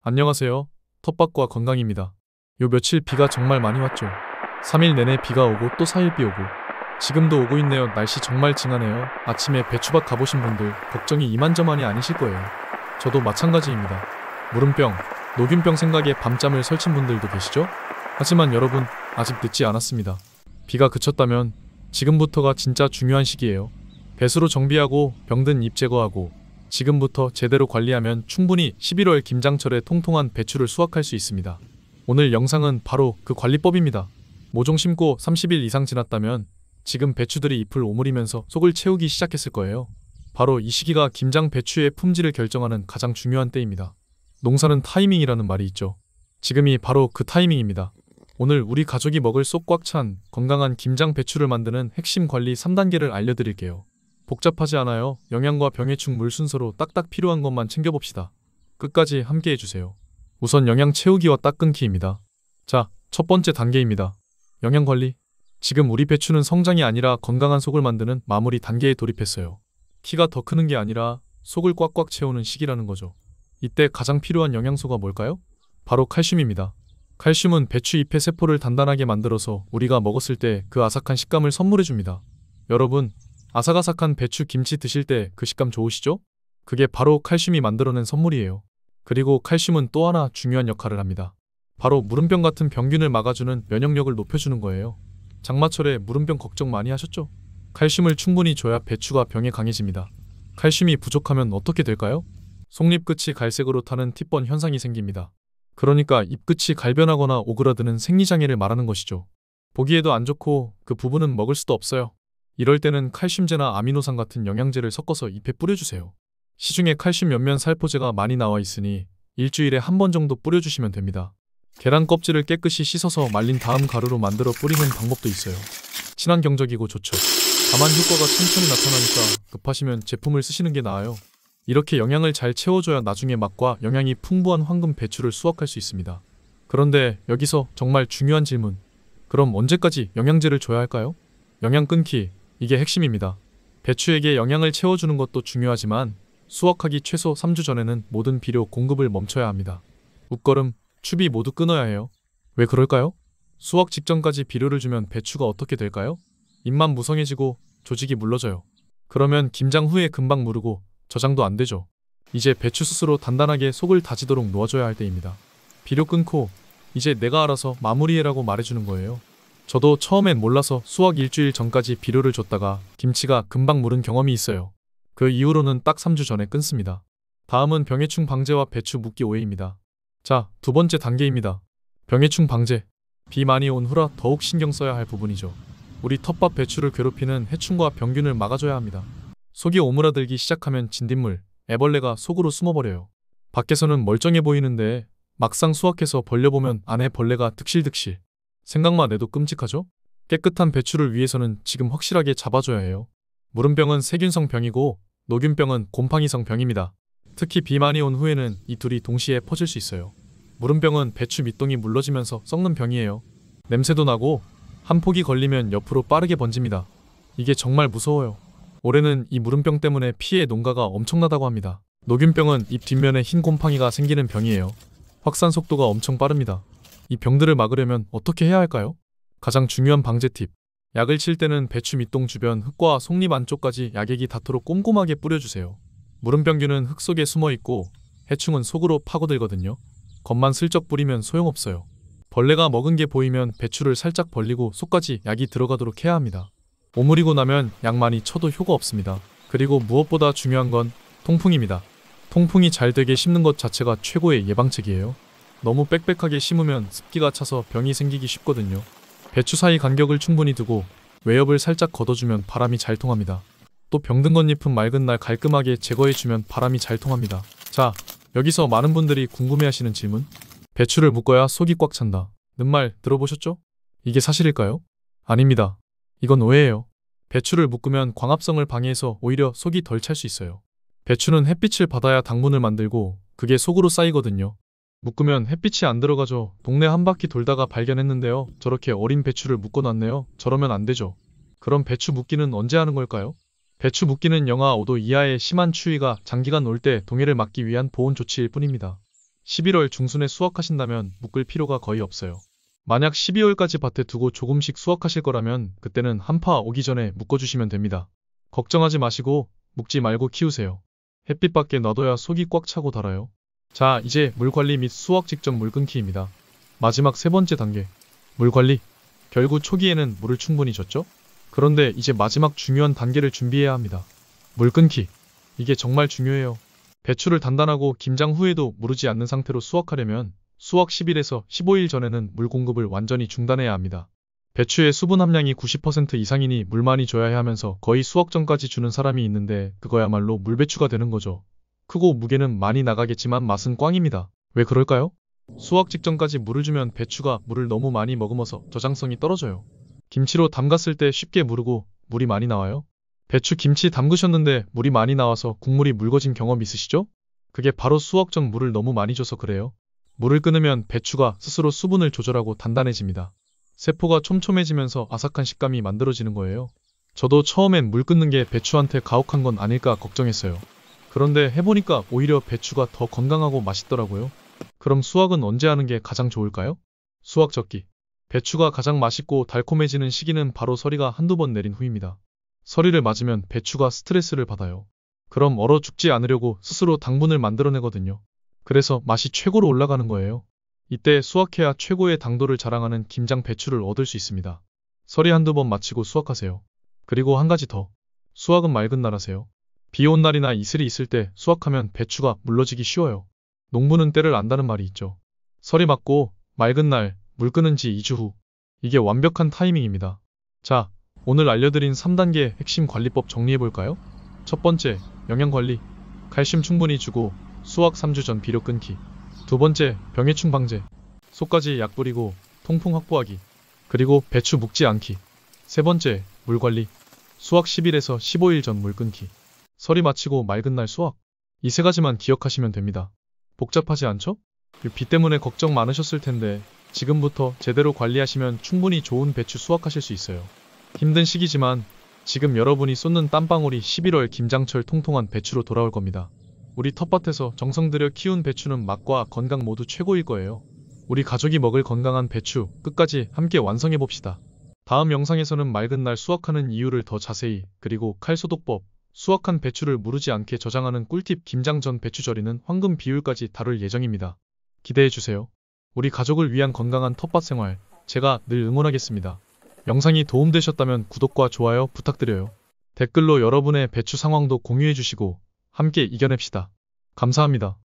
안녕하세요. 텃밭과 건강입니다. 요 며칠 비가 정말 많이 왔죠. 3일 내내 비가 오고 또 4일 비 오고 지금도 오고 있네요. 날씨 정말 징하네요. 아침에 배추밭 가보신 분들 걱정이 이만저만이 아니실 거예요. 저도 마찬가지입니다. 무름병, 녹균병 생각에 밤잠을 설친 분들도 계시죠? 하지만 여러분, 아직 늦지 않았습니다. 비가 그쳤다면 지금부터가 진짜 중요한 시기예요. 배수로 정비하고 병든 잎 제거하고 지금부터 제대로 관리하면 충분히 11월 김장철에 통통한 배추를 수확할 수 있습니다. 오늘 영상은 바로 그 관리법입니다. 모종 심고 30일 이상 지났다면 지금 배추들이 잎을 오므리면서 속을 채우기 시작했을 거예요. 바로 이 시기가 김장 배추의 품질을 결정하는 가장 중요한 때입니다. 농사는 타이밍이라는 말이 있죠. 지금이 바로 그 타이밍입니다. 오늘 우리 가족이 먹을 속 꽉 찬 건강한 김장 배추를 만드는 핵심 관리 3단계를 알려드릴게요. 복잡하지 않아요. 영양과 병해충 물 순서로 딱딱 필요한 것만 챙겨봅시다. 끝까지 함께 해주세요. 우선 영양 채우기와 딱 끊기입니다. 자, 첫 번째 단계입니다. 영양 관리. 지금 우리 배추는 성장이 아니라 건강한 속을 만드는 마무리 단계에 돌입했어요. 키가 더 크는 게 아니라 속을 꽉꽉 채우는 시기라는 거죠. 이때 가장 필요한 영양소가 뭘까요? 바로 칼슘입니다. 칼슘은 배추 잎의 세포를 단단하게 만들어서 우리가 먹었을 때 그 아삭한 식감을 선물해줍니다. 여러분, 아삭아삭한 배추 김치 드실 때 그 식감 좋으시죠? 그게 바로 칼슘이 만들어낸 선물이에요. 그리고 칼슘은 또 하나 중요한 역할을 합니다. 바로 무름병 같은 병균을 막아주는 면역력을 높여주는 거예요. 장마철에 무름병 걱정 많이 하셨죠? 칼슘을 충분히 줘야 배추가 병에 강해집니다. 칼슘이 부족하면 어떻게 될까요? 속잎 끝이 갈색으로 타는 티번 현상이 생깁니다. 그러니까 잎끝이 갈변하거나 오그라드는 생리장애를 말하는 것이죠. 보기에도 안 좋고 그 부분은 먹을 수도 없어요. 이럴 때는 칼슘제나 아미노산 같은 영양제를 섞어서 잎에 뿌려주세요. 시중에 칼슘 연면 살포제가 많이 나와 있으니 일주일에 한 번 정도 뿌려주시면 됩니다. 계란 껍질을 깨끗이 씻어서 말린 다음 가루로 만들어 뿌리는 방법도 있어요. 친환경적이고 좋죠. 다만 효과가 천천히 나타나니까 급하시면 제품을 쓰시는 게 나아요. 이렇게 영양을 잘 채워줘야 나중에 맛과 영양이 풍부한 황금 배추를 수확할 수 있습니다. 그런데 여기서 정말 중요한 질문. 그럼 언제까지 영양제를 줘야 할까요? 영양 끊기. 이게 핵심입니다. 배추에게 영양을 채워주는 것도 중요하지만 수확하기 최소 3주 전에는 모든 비료 공급을 멈춰야 합니다. 웃거름, 추비 모두 끊어야 해요. 왜 그럴까요? 수확 직전까지 비료를 주면 배추가 어떻게 될까요? 잎만 무성해지고 조직이 물러져요. 그러면 김장 후에 금방 무르고 저장도 안 되죠. 이제 배추 스스로 단단하게 속을 다지도록 놓아줘야 할 때입니다. 비료 끊고 이제 내가 알아서 마무리해라고 말해주는 거예요. 저도 처음엔 몰라서 수확 일주일 전까지 비료를 줬다가 김치가 금방 무른 경험이 있어요. 그 이후로는 딱 3주 전에 끊습니다. 다음은 병해충 방제와 배추 묵기 오해입니다. 자, 두 번째 단계입니다. 병해충 방제. 비 많이 온 후라 더욱 신경 써야 할 부분이죠. 우리 텃밭 배추를 괴롭히는 해충과 병균을 막아줘야 합니다. 속이 오므라들기 시작하면 진딧물, 애벌레가 속으로 숨어버려요. 밖에서는 멀쩡해 보이는데 막상 수확해서 벌려보면 안에 벌레가 득실득실. 생각만 해도 끔찍하죠? 깨끗한 배추를 위해서는 지금 확실하게 잡아줘야 해요. 무름병은 세균성 병이고 녹균병은 곰팡이성 병입니다. 특히 비 많이 온 후에는 이 둘이 동시에 퍼질 수 있어요. 무름병은 배추 밑동이 물러지면서 썩는 병이에요. 냄새도 나고 한 폭이 걸리면 옆으로 빠르게 번집니다. 이게 정말 무서워요. 올해는 이 무름병 때문에 피해 농가가 엄청나다고 합니다. 녹균병은 잎 뒷면에 흰 곰팡이가 생기는 병이에요. 확산 속도가 엄청 빠릅니다. 이 병들을 막으려면 어떻게 해야 할까요? 가장 중요한 방제 팁. 약을 칠 때는 배추 밑동 주변 흙과 속잎 안쪽까지 약액이 닿도록 꼼꼼하게 뿌려주세요. 무름병균은 흙 속에 숨어있고 해충은 속으로 파고들거든요. 겉만 슬쩍 뿌리면 소용없어요. 벌레가 먹은 게 보이면 배추를 살짝 벌리고 속까지 약이 들어가도록 해야 합니다. 오므리고 나면 약 많이 쳐도 효과 없습니다. 그리고 무엇보다 중요한 건 통풍입니다. 통풍이 잘 되게 심는 것 자체가 최고의 예방책이에요. 너무 빽빽하게 심으면 습기가 차서 병이 생기기 쉽거든요. 배추 사이 간격을 충분히 두고 외엽을 살짝 걷어주면 바람이 잘 통합니다. 또 병든 겉잎은 맑은 날 깔끔하게 제거해주면 바람이 잘 통합니다. 자, 여기서 많은 분들이 궁금해하시는 질문. 배추를 묶어야 속이 꽉 찬다 는 말 들어보셨죠? 이게 사실일까요? 아닙니다. 이건 오해예요. 배추를 묶으면 광합성을 방해해서 오히려 속이 덜 찰 수 있어요. 배추는 햇빛을 받아야 당분을 만들고 그게 속으로 쌓이거든요. 묶으면 햇빛이 안 들어가죠. 동네 한 바퀴 돌다가 발견했는데요. 저렇게 어린 배추를 묶어놨네요. 저러면 안 되죠. 그럼 배추 묶기는 언제 하는 걸까요? 배추 묶기는 영하 5도 이하의 심한 추위가 장기간 올 때 동해를 막기 위한 보온 조치일 뿐입니다. 11월 중순에 수확하신다면 묶을 필요가 거의 없어요. 만약 12월까지 밭에 두고 조금씩 수확하실 거라면 그때는 한파 오기 전에 묶어주시면 됩니다. 걱정하지 마시고 묶지 말고 키우세요. 햇빛 밖에 놔둬야 속이 꽉 차고 달아요. 자, 이제 물 관리 및 수확 직전 물 끊기입니다. 마지막 세 번째 단계, 물 관리. 결국 초기에는 물을 충분히 줬죠? 그런데 이제 마지막 중요한 단계를 준비해야 합니다. 물 끊기. 이게 정말 중요해요. 배추를 단단하고 김장 후에도 무르지 않는 상태로 수확하려면 수확 10일에서 15일 전에는 물 공급을 완전히 중단해야 합니다. 배추의 수분 함량이 90% 이상이니 물 많이 줘야 해 하면서 거의 수확 전까지 주는 사람이 있는데 그거야말로 물배추가 되는 거죠. 크고 무게는 많이 나가겠지만 맛은 꽝입니다. 왜 그럴까요? 수확 직전까지 물을 주면 배추가 물을 너무 많이 머금어서 저장성이 떨어져요. 김치로 담갔을 때 쉽게 무르고 물이 많이 나와요. 배추 김치 담그셨는데 물이 많이 나와서 국물이 묽어진 경험 있으시죠? 그게 바로 수확 전 물을 너무 많이 줘서 그래요. 물을 끊으면 배추가 스스로 수분을 조절하고 단단해집니다. 세포가 촘촘해지면서 아삭한 식감이 만들어지는 거예요. 저도 처음엔 물 끊는 게 배추한테 가혹한 건 아닐까 걱정했어요. 그런데 해보니까 오히려 배추가 더 건강하고 맛있더라고요. 그럼 수확은 언제 하는 게 가장 좋을까요? 수확 적기. 배추가 가장 맛있고 달콤해지는 시기는 바로 서리가 한두 번 내린 후입니다. 서리를 맞으면 배추가 스트레스를 받아요. 그럼 얼어 죽지 않으려고 스스로 당분을 만들어내거든요. 그래서 맛이 최고로 올라가는 거예요. 이때 수확해야 최고의 당도를 자랑하는 김장 배추를 얻을 수 있습니다. 서리 한두 번 마치고 수확하세요. 그리고 한 가지 더. 수확은 맑은 날 하세요. 비 온 날이나 이슬이 있을 때 수확하면 배추가 물러지기 쉬워요. 농부는 때를 안다는 말이 있죠. 서리 맞고 맑은 날 물 끄는 지 2주 후. 이게 완벽한 타이밍입니다. 자, 오늘 알려드린 3단계 핵심 관리법 정리해볼까요? 첫 번째, 영양관리. 칼슘 충분히 주고 수확 3주 전 비료 끊기. 두 번째, 병해충 방제. 속까지 약 뿌리고 통풍 확보하기. 그리고 배추 묵지 않기. 세 번째, 물 관리. 수확 10일에서 15일 전 물 끊기. 서리 마치고 맑은 날 수확. 이 세 가지만 기억하시면 됩니다. 복잡하지 않죠? 비 때문에 걱정 많으셨을 텐데 지금부터 제대로 관리하시면 충분히 좋은 배추 수확하실 수 있어요. 힘든 시기지만 지금 여러분이 쏟는 땀방울이 11월 김장철 통통한 배추로 돌아올 겁니다. 우리 텃밭에서 정성 들여 키운 배추는 맛과 건강 모두 최고일 거예요. 우리 가족이 먹을 건강한 배추 끝까지 함께 완성해 봅시다. 다음 영상에서는 맑은 날 수확하는 이유를 더 자세히, 그리고 칼소독법, 수확한 배추를 무르지 않게 저장하는 꿀팁, 김장 전 배추 절이는 황금 비율까지 다룰 예정입니다. 기대해주세요. 우리 가족을 위한 건강한 텃밭 생활, 제가 늘 응원하겠습니다. 영상이 도움되셨다면 구독과 좋아요 부탁드려요. 댓글로 여러분의 배추 상황도 공유해주시고 함께 이겨냅시다. 감사합니다.